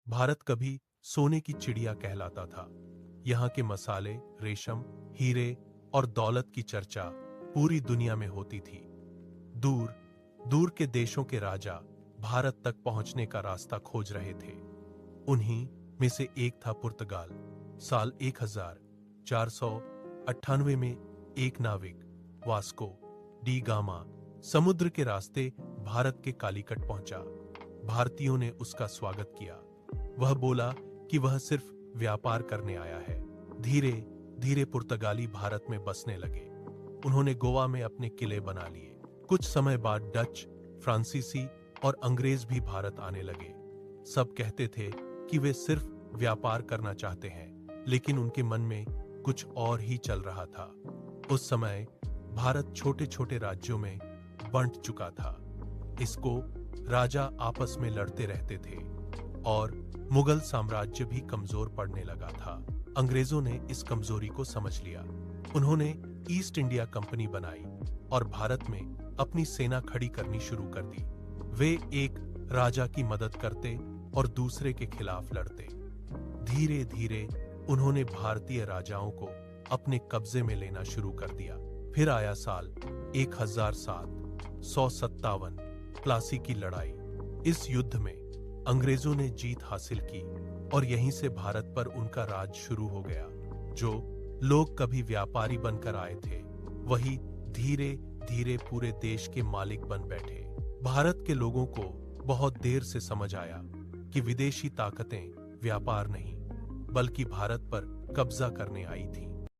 भारत कभी सोने की चिड़िया कहलाता था। यहाँ के मसाले, रेशम, हीरे और दौलत की चर्चा पूरी दुनिया में होती थी। दूर दूर के देशों के राजा भारत तक पहुंचने का रास्ता खोज रहे थे। उन्हीं में से एक था पुर्तगाल। साल 1498 में एक नाविक वास्को डी गामा समुद्र के रास्ते भारत के कालीकट पहुंचा। भारतीयों ने उसका स्वागत किया। वह बोला कि वह सिर्फ व्यापार करने आया है। धीरे धीरे पुर्तगाली भारत में बसने लगे। उन्होंने गोवा में अपने किले बना लिए। कुछ समय बाद डच, फ्रांसीसी और अंग्रेज भी भारत आने लगे। सब कहते थे कि वे सिर्फ व्यापार करना चाहते हैं, लेकिन उनके मन में कुछ और ही चल रहा था। उस समय भारत छोटे छोटे राज्यों में बंट चुका था। इसको राजा आपस में लड़ते रहते थे और मुगल साम्राज्य भी कमजोर पड़ने लगा था। अंग्रेजों ने इस कमजोरी को समझ लिया। उन्होंने ईस्ट इंडिया कंपनी बनाई और भारत में अपनी सेना खड़ी करनी शुरू कर दी। वे एक राजा की मदद करते और दूसरे के खिलाफ लड़ते। धीरे धीरे उन्होंने भारतीय राजाओं को अपने कब्जे में लेना शुरू कर दिया। फिर आया साल 1757 प्लासी की लड़ाई। इस युद्ध में अंग्रेजों ने जीत हासिल की और यहीं से भारत पर उनका राज शुरू हो गया। जो लोग कभी व्यापारी बनकर आए थे, वही धीरे धीरे पूरे देश के मालिक बन बैठे। भारत के लोगों को बहुत देर से समझ आया कि विदेशी ताकतें व्यापार नहीं, बल्कि भारत पर कब्जा करने आई थीं।